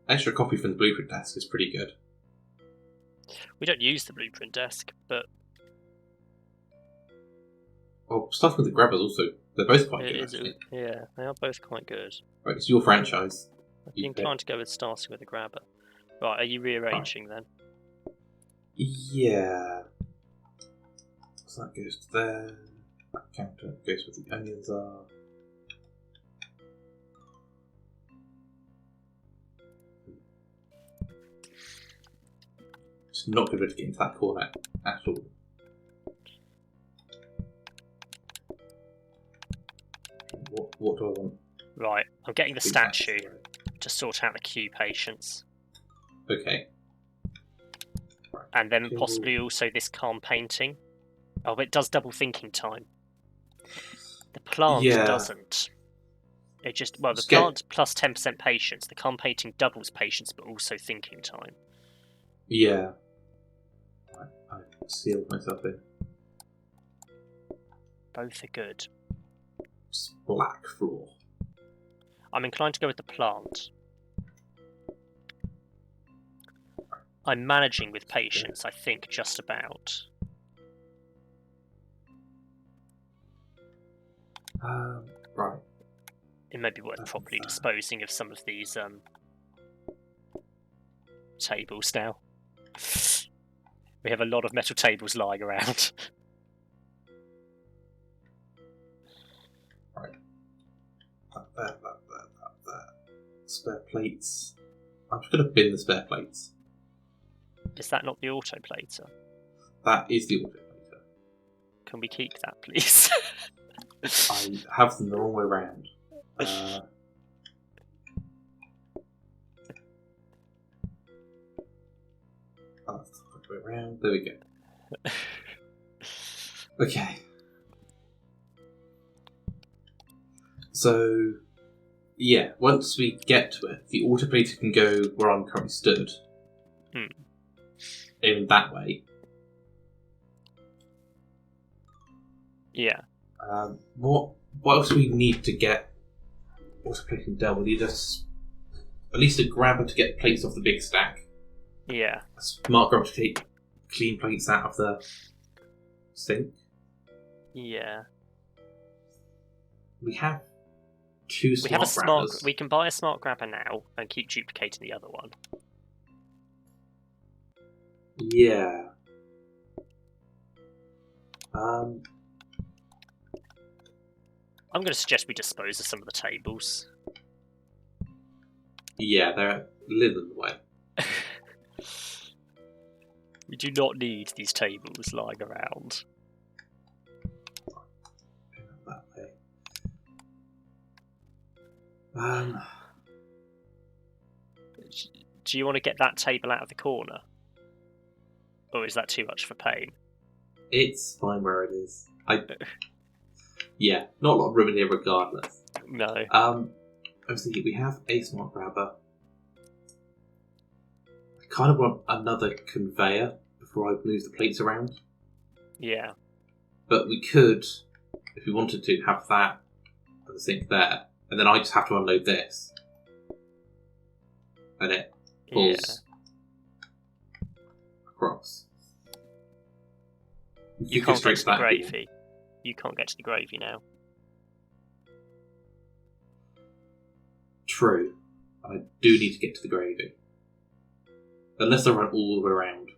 extra copy from the blueprint desk is pretty good. We don't use the blueprint desk, but... Well, stuff with the grabbers also, they're both quite good, actually. Yeah, they are both quite good. Right, it's your franchise. I'd be inclined to go with starting with a grabber. Right, are you rearranging then? Yeah. So that goes to there. That counter goes where the onions are. It's not going to be able to get into that corner at all. What do I want? Right, I'm getting the statue to sort out the queue patience. Okay. Right. And then possibly also this calm painting. Oh, but it does double thinking time. The plant doesn't. It just, well, the plant plus 10% patience. The calm painting doubles patience, but also thinking time. Yeah. I sealed myself in. Both are good. Just black floor. I'm inclined to go with the plant. I'm managing with patience, I think, just about. Right. It may be worth properly disposing of some of these tables now. We have a lot of metal tables lying around. Right. That. Spare plates. I'm just going to bin the spare plates. Is that not the autoplater? That is the autoplater. Can we keep that, please? I have them the wrong way around. That's the way around. There we go. Okay. So, yeah, once we get to it, the autoplater can go where I'm currently stood. In that way. Yeah. What else do we need to get autoplating done? We need at least a grabber to get plates off the big stack. Yeah. A smart grabber to take clean plates out of the sink. Yeah. We have two smart grabbers. We can buy a smart grabber now and keep duplicating the other one. Yeah. I'm going to suggest we dispose of some of the tables. Yeah, they're a little in the way. We do not need these tables lying around. That way. Do you want to get that table out of the corner? Or is that too much for pain? It's fine where it is. Yeah, not a lot of room in here regardless. No. I was thinking we have a smart grabber. I kind of want another conveyor before I move the plates around. Yeah. But we could, if we wanted to, have that and the sink there, and then I just have to unload this. And it pulls across. You can't get to the gravy. You can't get to the gravy now. True. I do need to get to the gravy. Unless I run all the way around.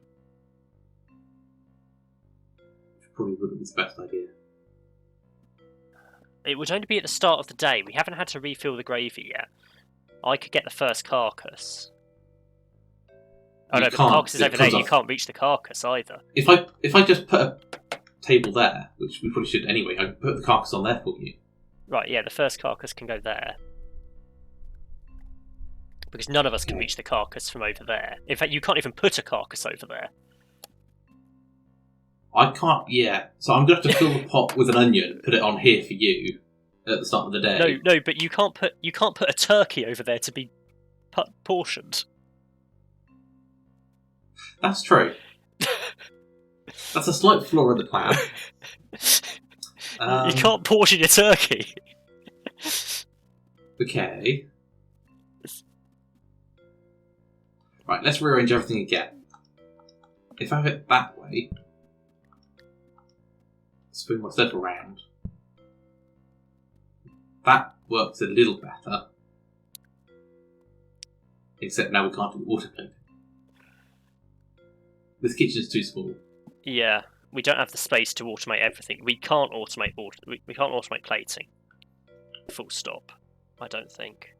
Which probably wouldn't be the best idea. It would only be at the start of the day. We haven't had to refill the gravy yet. I could get the first carcass. Oh no, but the carcass is over there. You can't reach the carcass either. If I just put a table there, which we probably should anyway, I can put the carcass on there for you. Right, yeah, the first carcass can go there. Because none of us can reach the carcass from over there. In fact, you can't even put a carcass over there. I can't, yeah. So I'm going to have to fill the pot with an onion and put it on here for you at the start of the day. No, but you can't put a turkey over there to be portioned. That's true. That's a slight flaw in the plan. You can't portion your turkey. Okay. Right, let's rearrange everything again. If I have it that way, spin myself around. That works a little better. Except now we can't do autoplate. This kitchen's too small. Yeah, we don't have the space to automate everything. We can't automate we can't automate plating. Full stop. I don't think.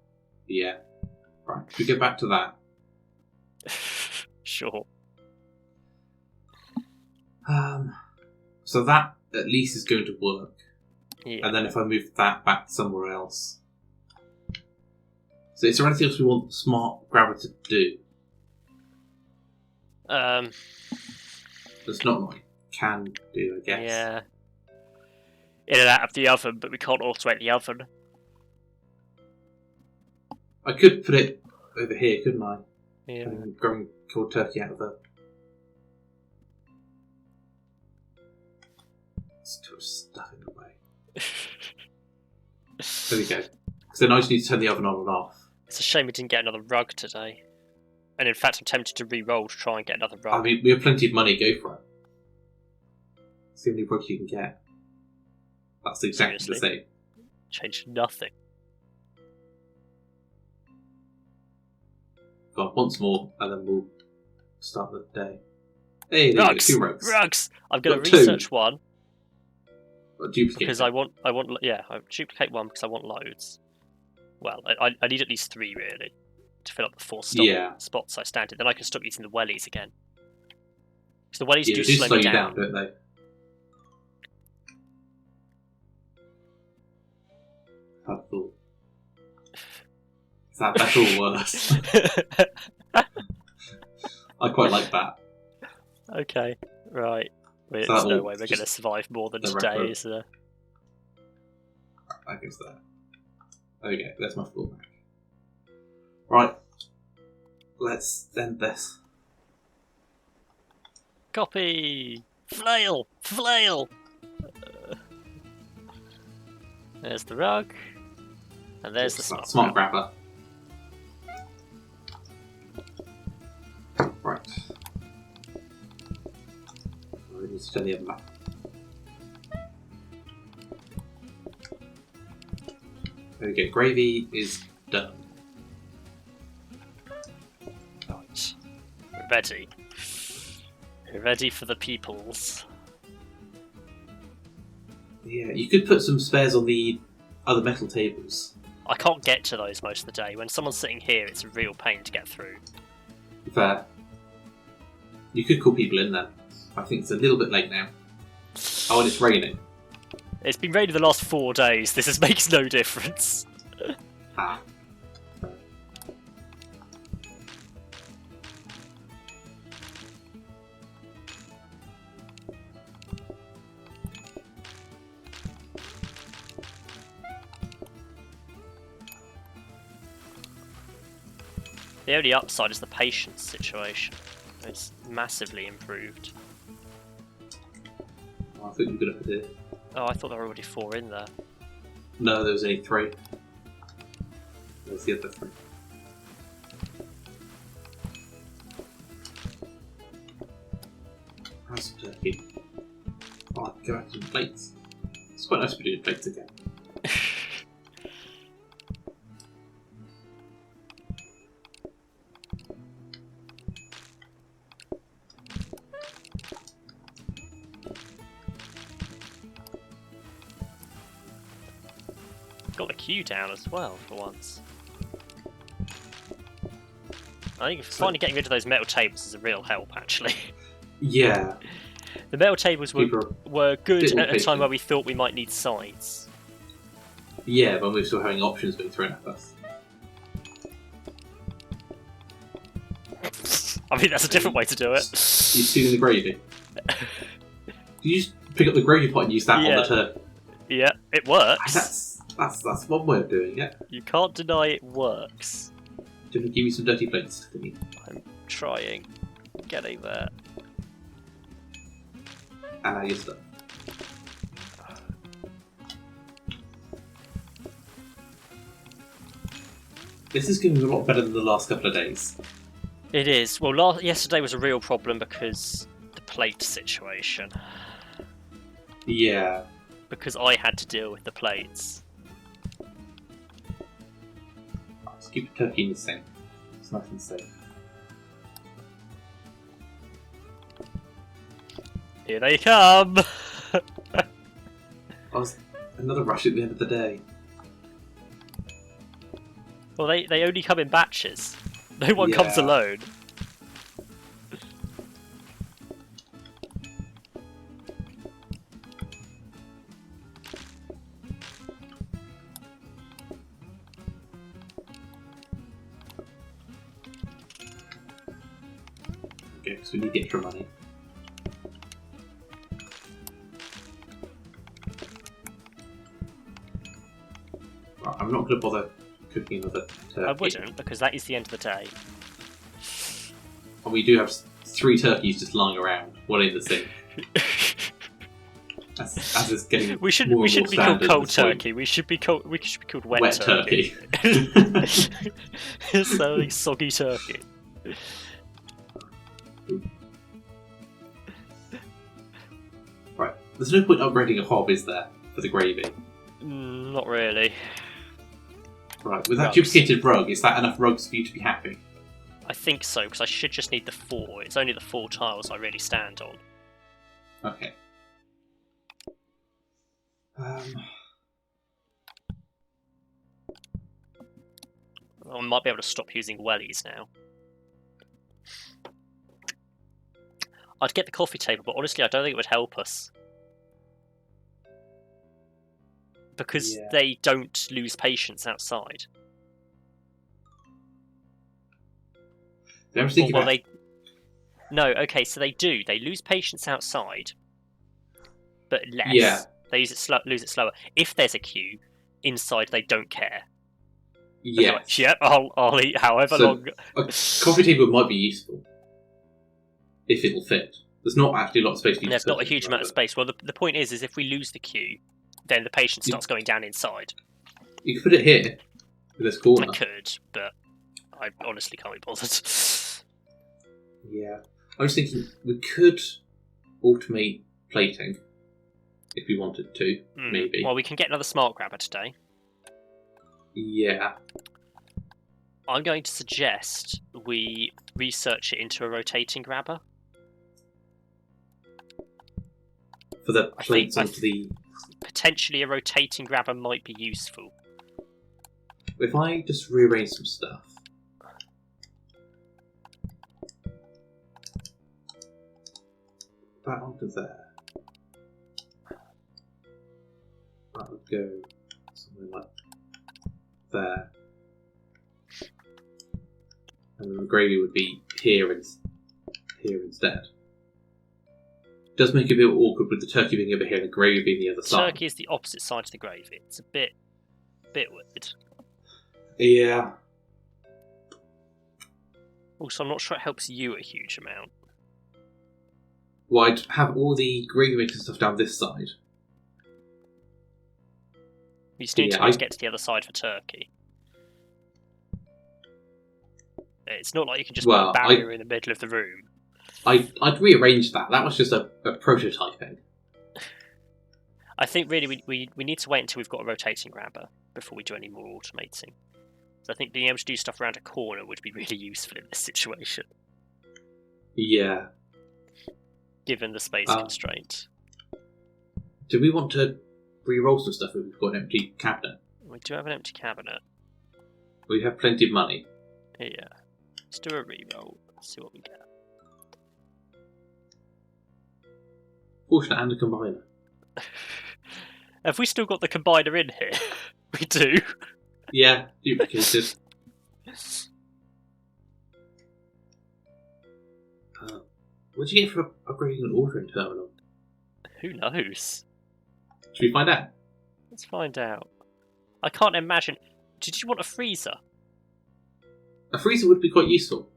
Yeah. Right. Should we go back to that? Sure. So that at least is going to work. Yeah. And then if I move that back somewhere else. So is there anything else we want Smart Grabber to do? That's not what I can do, I guess. Yeah. In and out of the oven, but we can't automate the oven. I could put it over here, couldn't I? Yeah. Growing cold turkey out of the... Still stuffing away. There we go. So then I just need to turn the oven on and off. It's a shame we didn't get another rug today. And in fact, I'm tempted to re-roll to try and get another rug. I mean, we have plenty of money, go for it. See how many rugs you can get. That's exactly the same. Changed nothing. Go on, once more, and then we'll start the day. Hey, there Rugs! you go, 2 rugs. Rugs! I'm going to Got 2. research one. Duplicate. Because I want, yeah, I duplicate one because I want loads. Well, I need at least 3 really to fill up the 4 spots I stand in. Then I can stop using the wellies again. Because the wellies do slow me down, don't they? How cool. Is that better or worse? I quite like that. Okay, right. There's no way we're going to survive more than today, is there? I guess that. Okay, there's my floor back. Right. Let's end this. Copy! Flail! Flail! There's the rug. And there's the smart grabber. Right. We need to turn the oven back. Okay, gravy is done. Right. We're ready. We're ready for the peoples. Yeah, you could put some spares on the other metal tables. I can't get to those most of the day. When someone's sitting here, it's a real pain to get through. Fair. You could call people in then. I think it's a little bit late now. Oh, and it's raining. It's been raining the last 4 days. This makes no difference. Ah. The only upside is the patience situation. It's massively improved. Oh, I thought you were going to put it. Oh, I thought there were already 4 in there. No, there was only 3. There's the other 3. How's some turkey? Oh, I can go back to the plates. It's quite nice to be doing plates again. Got the queue down as well for once. I think finally getting rid of those metal tables is a real help, actually. Yeah. The metal tables were good at a time where we thought we might need sides. Yeah, but we're still having options being thrown at us. I mean, that's a different way to do it. You stealing the gravy? You just pick up the gravy pot and use that on the turkey. Yeah, it works. That's one way of doing it. You can't deny it works. Do you want to give me some dirty plates? I'm trying. Getting there. And now you're stuck. This is going to be a lot better than the last couple of days. It is. Well, yesterday was a real problem because the plate situation. Yeah. Because I had to deal with the plates. Let's keep the turkey in the sink. It's nice and safe. Here they come! Another rush at the end of the day. Well, they only come in batches. No one comes Yeah. alone. Okay, because we need the extra money. Right, I'm not going to bother cooking another turkey. I wouldn't, because that is the end of the day. And we do have 3 turkeys just lying around, one in the sink. As it's getting We shouldn't more and more be called standard cold at this point. turkey. We should be called wet, Wet turkey. turkey. It's like soggy turkey. Right, there's no point upgrading a hob, is there, for the gravy? Not really. Right, with that Rugs. duplicated rug, is that enough rugs for you to be happy? I think so, because I should just need the 4. It's only the 4 tiles I really stand on. Okay. I might be able to stop using wellies now. I'd get the coffee table, but honestly, I don't think it would help us. Because Yeah. they don't lose patience outside. I was thinking about... No, okay, so they do. They lose patience outside, but less. Yeah. They lose it slower. If there's a queue, inside they don't care. They're Yeah. like, yep, I'll eat however long. A coffee table might be useful. If it'll fit. There's not actually a lot of space for you There's to not a cook huge in, amount of but space. Well, the point is if we lose the queue, then the patience starts going down inside. You could put it here, in this corner. I could, but I honestly can't be bothered. Yeah. I was thinking we could automate plating if we wanted to, maybe. Well, we can get another smart grabber today. Yeah. I'm going to suggest we research it into a rotating grabber. For the plates onto the... Potentially a rotating grabber might be useful. If I just rearrange some stuff... That onto there. That would go somewhere like there. And then the gravy would be here instead. It does make it a bit awkward with the turkey being over here and the gravy being the other side. Turkey is the opposite side of the gravy. It's a bit weird. Yeah. Also, I'm not sure it helps you a huge amount. Well, I'd have all the gravy making stuff down this side. You just need to get to the other side for turkey. It's not like you can just put a barrier in the middle of the room. I'd rearrange that. That was just a prototyping. I think really we need to wait until we've got a rotating grabber before we do any more automating. So I think being able to do stuff around a corner would be really useful in this situation. Yeah. Given the space constraint. Do we want to re-roll some stuff if we've got an empty cabinet? We do have an empty cabinet. We have plenty of money. Yeah. Let's do a re-roll. Let's see what we get. Fortunate and a combiner. Have we still got the combiner in here? We do. Yeah, duplicated. What did you get for upgrading an ordering terminal? Who knows? Should we find out? Let's find out. I can't imagine. Did you want a freezer? A freezer would be quite useful.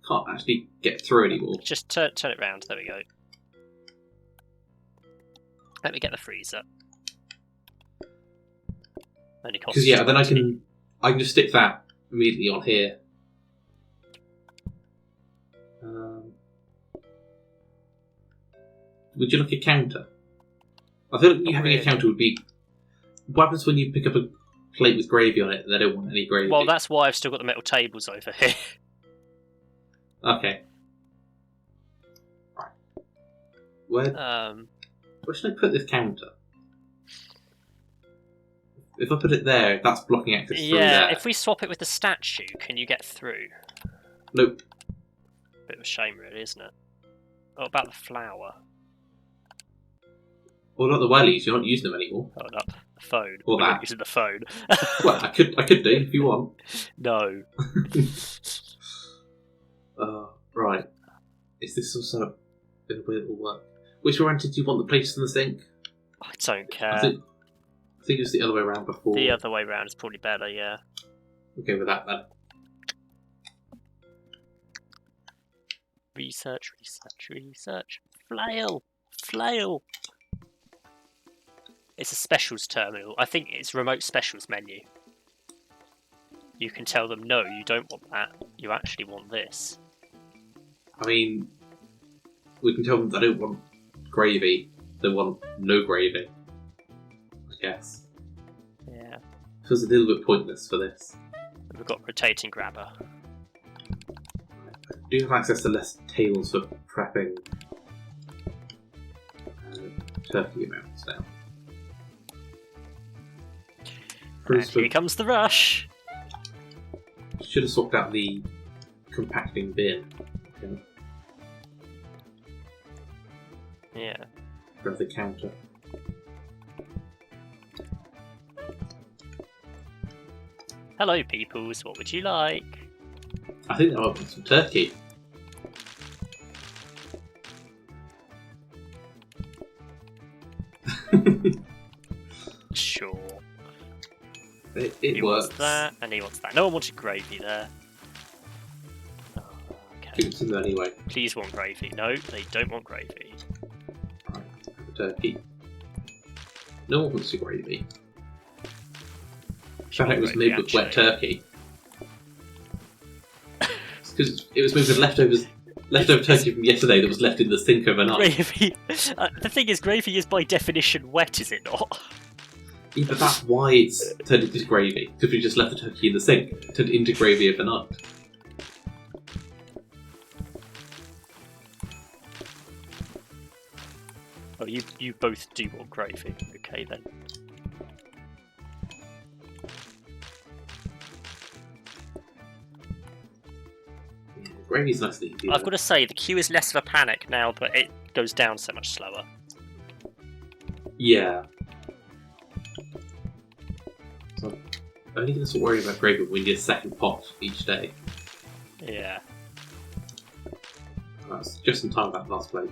Can't actually get through anymore. Just turn it round. There we go. Let me get the freezer. Only costs. Because then I can just stick that immediately on here. would you like a counter? I feel like you having really. a counter would be... What happens when you pick up a plate with gravy on it and they don't want any gravy? Well, that's why I've still got the metal tables over here. Okay. Right. Where should I put this counter? If I put it there, that's blocking access through there. Yeah, if we swap it with the statue, can you get through? Nope. Bit of a shame, really, isn't it? What about the flower? What about the wellies? You're not using them anymore. Hold up. The phone. Or We're not that. using the phone. Well, I could do if you want. No. Right. Is this all set up in a way that will work? Which way did you want the plates in the sink? I don't care. I think it was the other way around before. The other way round is probably better, yeah. Okay, with that then. Research. Flail! Flail! It's a specials terminal. I think it's remote specials menu. You can tell them, no, you don't want that. You actually want this. I mean, we can tell them they don't want gravy. They want no gravy. I guess. Yeah. Feels a little bit pointless for this. We've got rotating grabber. Do you have access to less tables for prepping turkey amounts now? And here comes the rush! Should have swapped out the compacting bin. Okay. Yeah. Grab the counter. Hello, peoples. What would you like? I think I want some turkey. Sure. It He works. wants that, and he wants that. No one wanted gravy there. Oh, okay. Give it to them anyway. Please want gravy. No, they don't want gravy. Right, have a turkey. No one wants a gravy. In fact, it was made with wet turkey. Because it was made with leftover turkey from yesterday that was left in the sink overnight. Gravy. The thing is, gravy is by definition wet, is it not? Yeah, but that's why it's turned into gravy. Because we just left the turkey in the sink, it turned into gravy overnight. Oh, you both do want gravy. Okay then. Yeah, gravy's nice and easy. I've got to say, the queue is less of a panic now, but it goes down so much slower. Yeah. So I'm only going to start worrying about gravy when we get a second pot each day. Yeah. That's just in time for that last plate.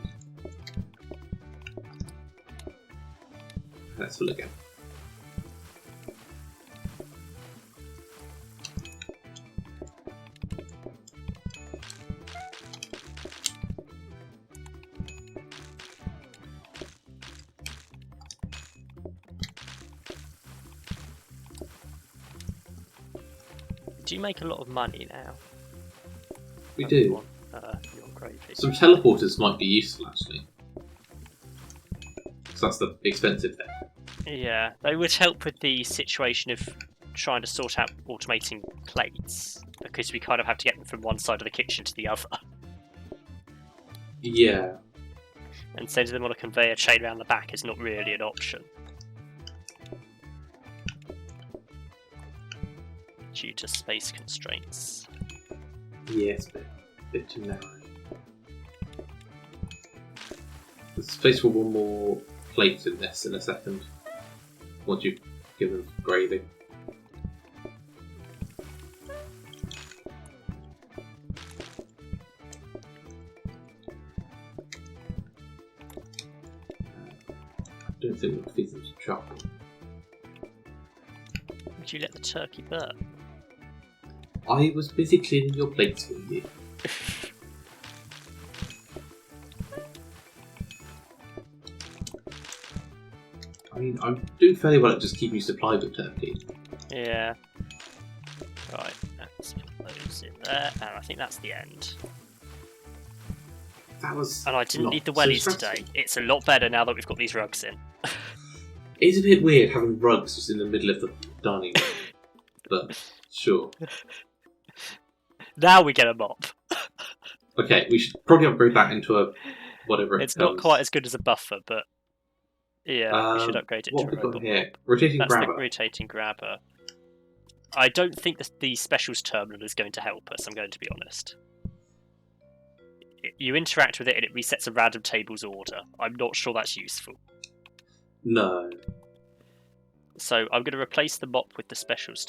Let's fill it again. Do you make a lot of money now? We do. You want gravy. Some teleporters might be useful, actually. So that's the expensive thing. Yeah, they would help with the situation of trying to sort out automating plates, because we kind of have to get them from one side of the kitchen to the other. Yeah. And sending them on a conveyor chain around the back is not really an option. Due to space constraints. Yes, but a bit too narrow. There's space for one more plate in this in a second. Once you've given gravy. I don't think we'll feed them some chocolate. Would you let the turkey burn? I was busy cleaning your plates for you. I mean, I'm doing fairly well at just keeping you supplied with turkey. Yeah. Right, let's put those in there, and I think that's the end. that was. And I didn't need the so wellies stressful. today. It's a lot better now that we've got these rugs in. It's a bit weird having rugs just in the middle of the dining room, but sure. Now we get a mop. Okay, we should probably upgrade that into a whatever. It's not quite as good as a buffer, but yeah, we should upgrade it What to a have we got robot here? mop. Rotating That's grabber. the rotating grabber. I don't think the specials terminal is going to help us, I'm going to be honest. You interact with it and it resets a random table's order. I'm not sure that's useful. No. So I'm going to replace the mop with the specials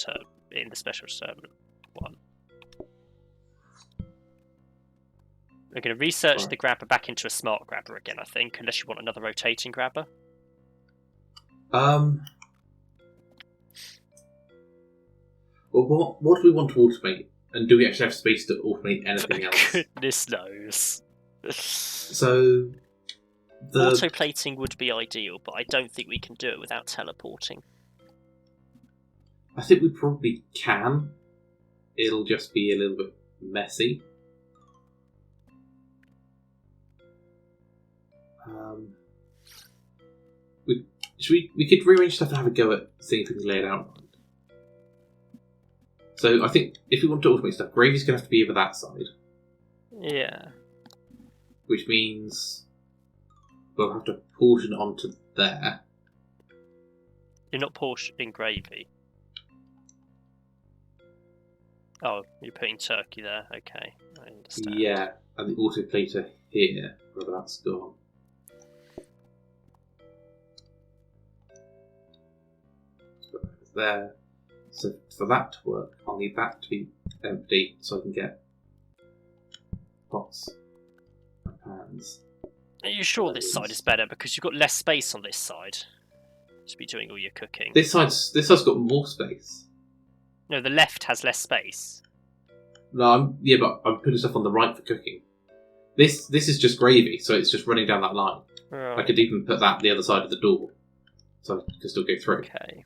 in the specials terminal one. We're going to research the grabber back into a smart grabber again, I think, unless you want another rotating grabber. Well, what do we want to automate? And do we actually have space to automate anything else? Goodness knows. So, Autoplating would be ideal, but I don't think we can do it without teleporting. I think we probably can. It'll just be a little bit messy. We could rearrange stuff and have a go at seeing if we can lay it out. So I think if we want to automate stuff, gravy's going to have to be over that side. Yeah. Which means we'll have to portion onto there. You're not portioning gravy. Oh, you're putting turkey there. Okay, I understand. Yeah, and the autoplater here, whether that's gone. So that's there. So for that to work, I'll need that to be empty so I can get pots and pans. Are you sure this side is better? Because you've got less space on this side to be doing all your cooking. This side's got more space. No, the left has less space. No, but I'm putting stuff on the right for cooking. This is just gravy, so it's just running down that line. Oh. I could even put that the other side of the door, so I can still go through. Okay.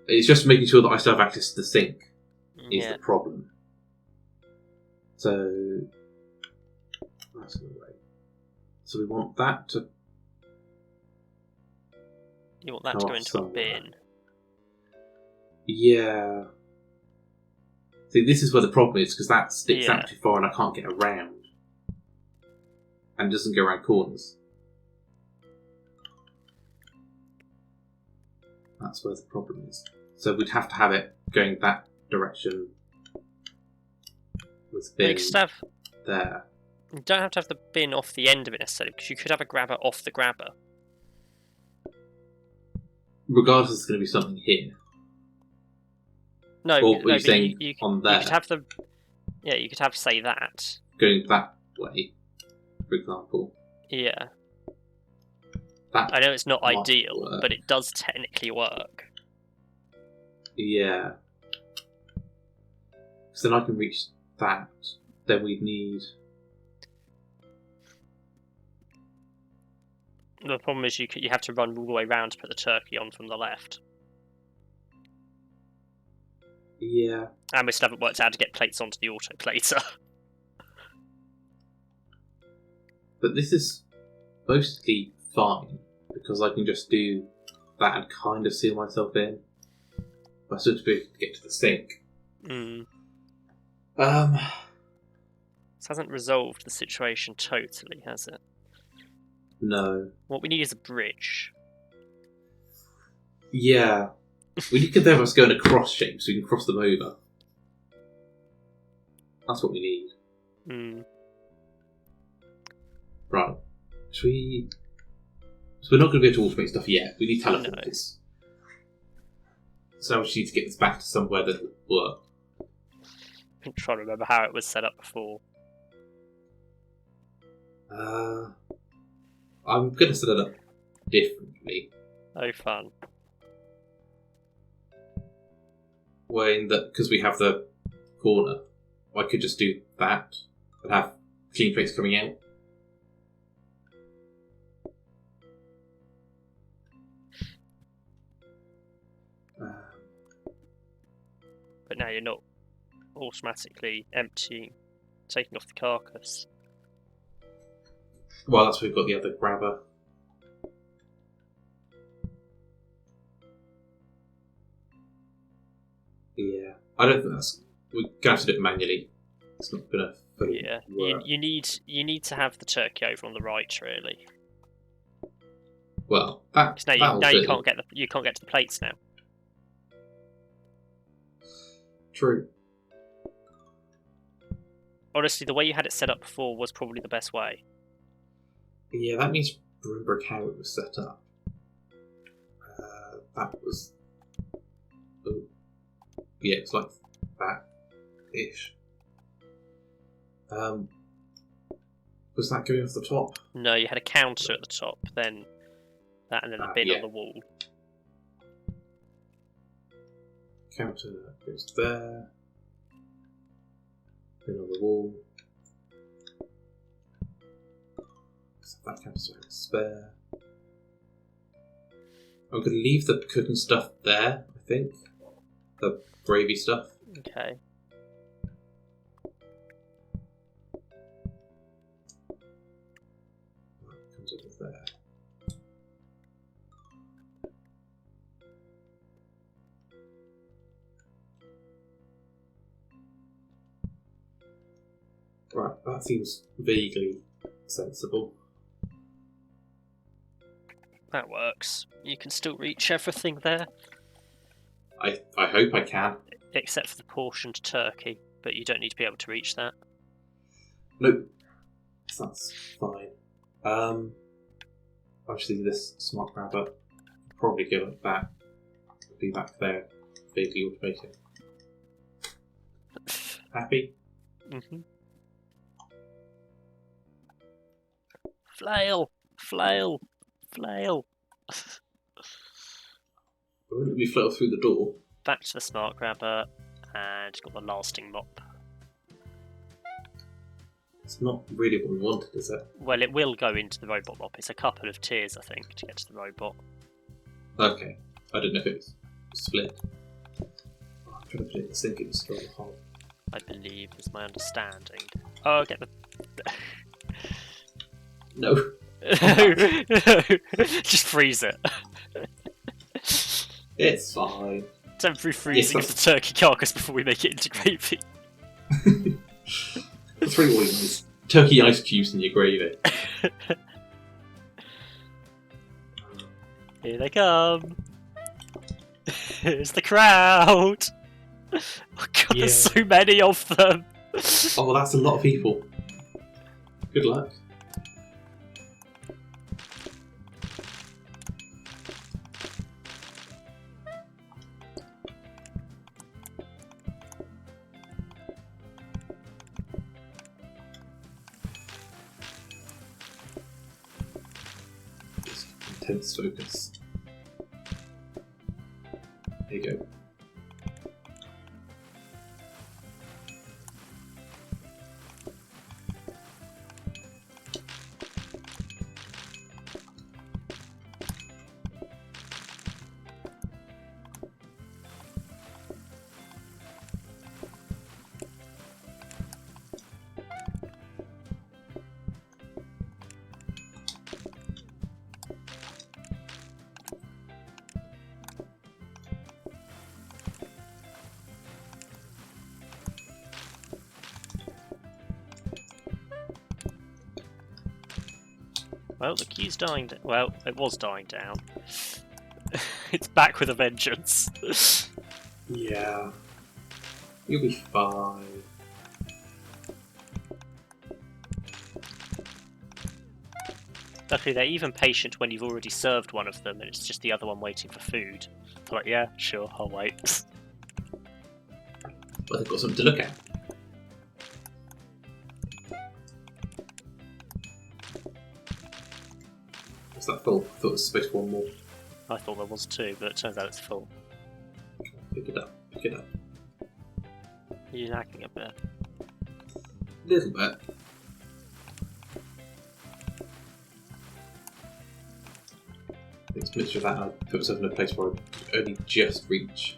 It's just making sure that I still have access to the sink is the problem. So that's the way. So we want that to. You want that to go into a bin. Yeah. See, this is where the problem is, because that sticks out too far and I can't get around. And it doesn't go around corners. That's where the problem is. So we'd have to have it going that direction with bin there. You don't have to have the bin off the end of it necessarily, because you could have a grabber off the grabber. Regardless, there's going to be something here. No, or no, saying on there. You could have the. Yeah, you could have, say, that. Going that way, for example. Yeah. That I know it's not ideal, work. but it does technically work. Yeah. So then I can reach that. Then we'd need. The problem is you have to run all the way round to put the turkey on from the left. Yeah. And we still haven't worked out how to get plates onto the autoplater. But this is mostly fine, because I can just do that and kind of seal myself in. But I still have to be able to get to the sink. Mm. This hasn't resolved the situation totally, has it? No. What we need is a bridge. Yeah. We need to have us go in a cross shape so we can cross them over. That's what we need. Mm. Right. Should we... So we're not going to be able to automate stuff yet. We need teleporters. No. So we just need to get this back to somewhere that will work. I'm trying to remember how it was set up before. I'm going to set it up differently. Oh, fun. Because we have the corner, I could just do that and have clean plates coming out. But now you're not automatically taking off the carcass. Well, that's where we've got the other grabber. Yeah, I don't think that's. We're gonna have to do it manually. It's not gonna fully Yeah, work. you need to have the turkey over on the right, really. Well, that 'Cause now you can't get to the plates now. True. Honestly, the way you had it set up before was probably the best way. Yeah, that means remember how it was set up. That was. Oh. Yeah, it's like that ish. Was that going off the top? No, you had a counter at the top, then that, and then a bin on the wall. Counter goes there. Bin on the wall. So that counter has a spare. I'm going to leave the cooking stuff there, I think. The gravy stuff. Okay. That comes over there. Right, that seems vaguely sensible. That works. You can still reach everything there. I hope I can. Except for the portioned turkey, but you don't need to be able to reach that. Nope. That's fine. Actually, this smart grabber probably go like that. Be back there, vaguely automated. Happy? Mhm. Flail! Flail! Flail! Wouldn't we flail through the door? Back to the smart grabber, and got the lasting mop. It's not really what we wanted, is it? Well, it will go into the robot mop. It's a couple of tiers, I think, to get to the robot. Okay. I don't know if it was split. Oh, I'm trying to put it in the sink and destroy the hole. I believe is my understanding. Oh, get the... No. Just freeze it. It's fine. Temporary freezing of the turkey carcass before we make it into gravy. That's really what it is. Turkey ice cubes in your gravy. Here they come. Here's the crowd. Oh god, there's so many of them. Oh, that's a lot of people. Good luck. Just intense focus. There you go. Well, the queue's dying. Well, it was dying down. It's back with a vengeance. Yeah. You'll be fine. Luckily, they're even patient when you've already served one of them and it's just the other one waiting for food. They're like, yeah, sure, I'll wait. Well, they've got something to look at. Was that full? I thought it was supposed to be one more. I thought there was two, but it turns out it's full. Pick it up. Pick it up. You're lagging a bit. Little bit. It's a mixture of that and I put myself in a place where I could only just reach.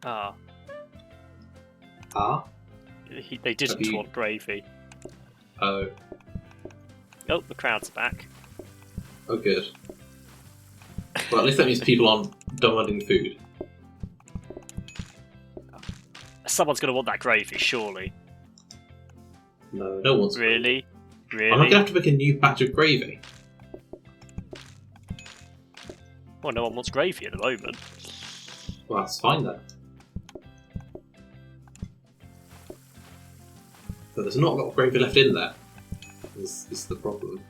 Ah. Ah? They didn't want gravy. Oh. Oh, the crowd's back. Oh, good. Well, at least that means people aren't demanding food. Someone's going to want that gravy, surely. No, no one's. Really? Really? I'm not going to have to make a new batch of gravy. Well, no one wants gravy at the moment. Well, that's fine then. But there's not a lot of gravy left in there. This is the problem.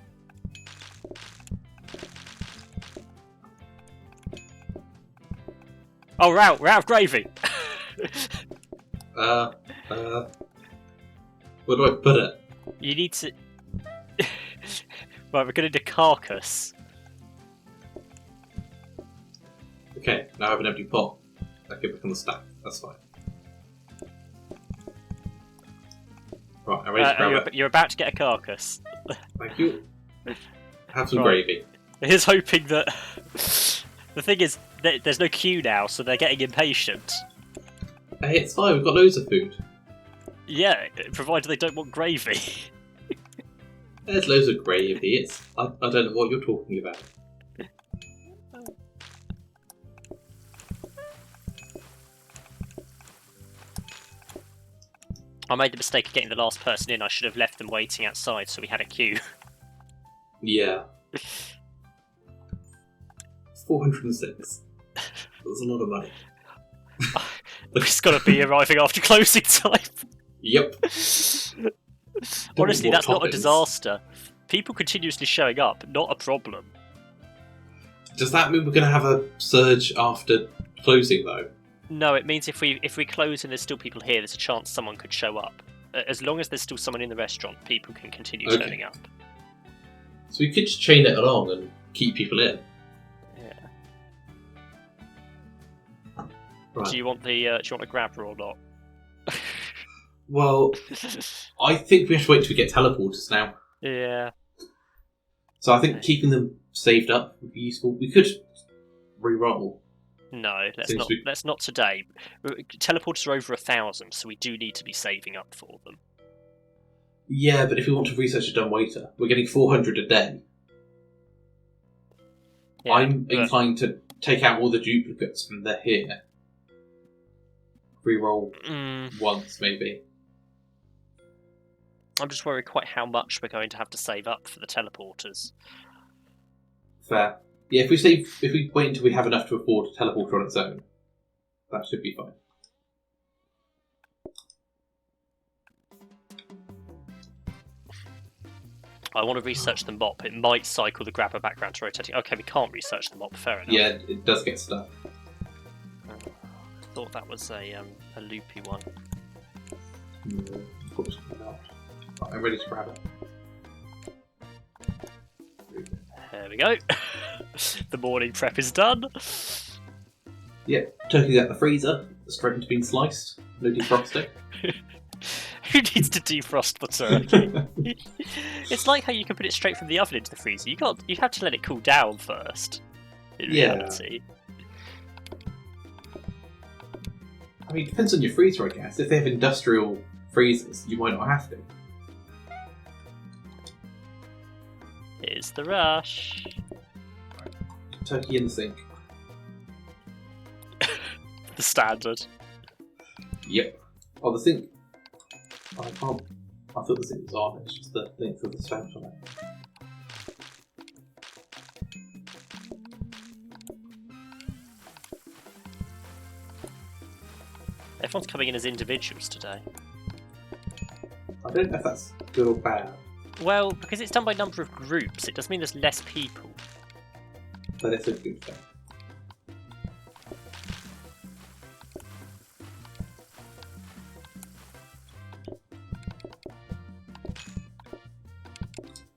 Oh, we're out of gravy! Where do I put it? You need to... Right, we're going to do carcass. Okay, now I have an empty pot. I get back on the stack. That's fine. Right, I'm ready to grab it. You're about to get a carcass. Thank you. Have some Right. gravy. Here's hoping that... The thing is, there's no queue now, so they're getting impatient. Hey, it's fine. We've got loads of food. Yeah, provided they don't want gravy. There's loads of gravy. I don't know what you're talking about. I made the mistake of getting the last person in. I should have left them waiting outside so we had a queue. Yeah. 406. That's a lot of money. It's got to be arriving after closing time. Yep. Honestly, that's not a toppings. disaster. People continuously showing up, not a problem. Does that mean we're going to have a surge after closing, though? No, it means if we close and there's still people here, there's a chance someone could show up. As long as there's still someone in the restaurant, people can continue turning up. So we could just chain it along and keep people in. Yeah. Right. Do you want the grabber or not? Well, I think we have to wait till we get teleporters now. Yeah. So I think keeping them saved up would be useful. We could re-roll. No, Seems let's not today. Teleporters are over 1,000, so we do need to be saving up for them. Yeah, but if we want to research a dumb waiter, we're getting 400 a day. Yeah, I'm inclined to take out all the duplicates from the here. Re-roll once, maybe. I'm just worried quite how much we're going to have to save up for the teleporters. Fair. Yeah, if we wait until we have enough to afford a teleporter on its own, that should be fine. I want to research the mop. It might cycle the grabber background to rotating. Okay, we can't research the mop. Fair enough. Yeah, it does get stuck. I thought that was a loopy one. No, of course not. Right, I'm ready to grab it. There we go. The morning prep is done. Yeah, turkey's out the freezer, straight into being sliced. No defrosting. Who needs to defrost the turkey? It's like how you can put it straight from the oven into the freezer. You have to let it cool down first. In reality. I mean, it depends on your freezer, I guess. If they have industrial freezers, you might not have to. Here's the rush. Turkey in the sink. The standard. Yep. Oh, the sink. I can't. I thought the sink was on. It's just the length of the spout on it. Everyone's coming in as individuals today. I don't know if that's good or bad. Well, because it's done by number of groups, it does mean there's less people. But it's a good thing.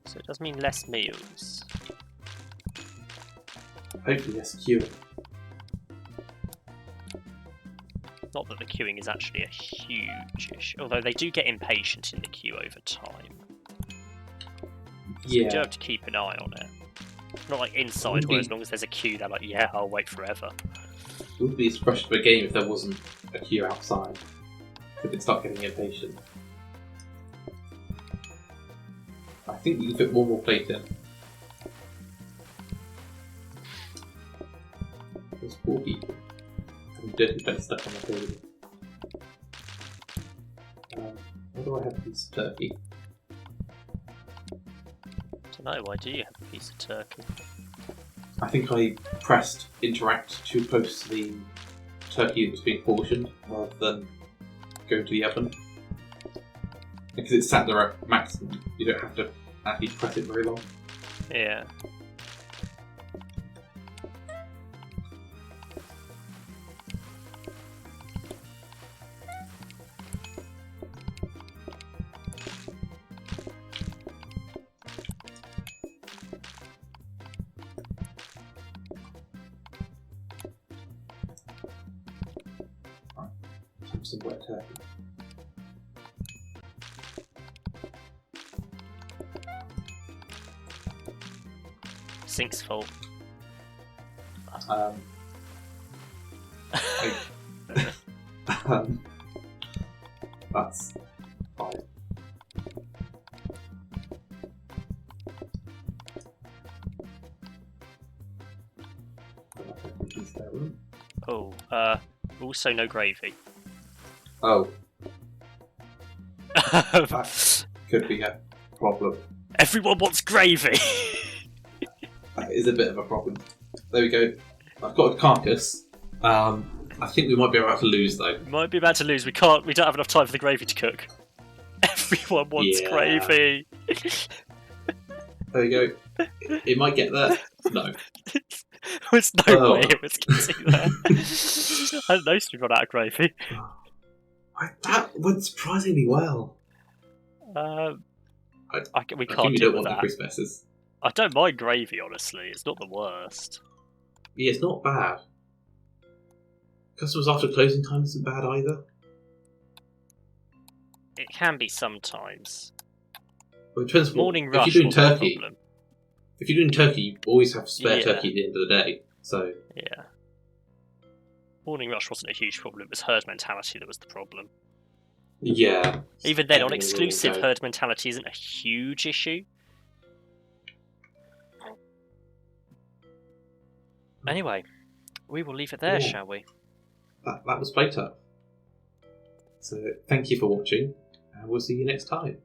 So it does mean less meals. Hopefully less queuing. Not that the queuing is actually a huge issue, although they do get impatient in the queue over time. So you do have to keep an eye on it. Not like inside, where as long as there's a queue, they're like, yeah, I'll wait forever. would be as fresh of a game if there wasn't a queue outside. I could start getting impatient. I think you can fit one more plate in. There's 4 people. And dirty plate stuck on the table. Why do I have a piece of turkey? I don't know, why do you have a piece of turkey? I think I pressed interact too close to the turkey that was being portioned rather than going to the oven. Because it's sat there at maximum, you don't have to actually press it very long. Yeah. Some wet turkey. Sink's fault. That's fine. Oh, also no gravy. Oh. That could be a problem. Everyone wants gravy! That is a bit of a problem. There we go. I've got a carcass. I think we might be about to lose though. Might be about to lose. We don't have enough time for the gravy to cook. Everyone wants gravy. There we go. It might get there. No. There's no way it was getting there. I don't know if we run out of gravy. That went surprisingly well. We can't we deal don't with want the that. crisp messes. I don't mind gravy, honestly. It's not the worst. Yeah, it's not bad. Customers after closing time isn't bad either. It can be sometimes. Well, it depends. Morning If rush you're doing wasn't a turkey, problem. if you're doing turkey, you always have spare Yeah. turkey at the end of the day. So Yeah. Morning rush wasn't a huge problem. It was herd mentality that was the problem. yeah. Even then, on Everything will exclusive, go. herd mentality isn't a huge issue. Anyway, we will leave it there, Yeah. shall we? That was PlateUp. So thank you for watching, and we'll see you next time.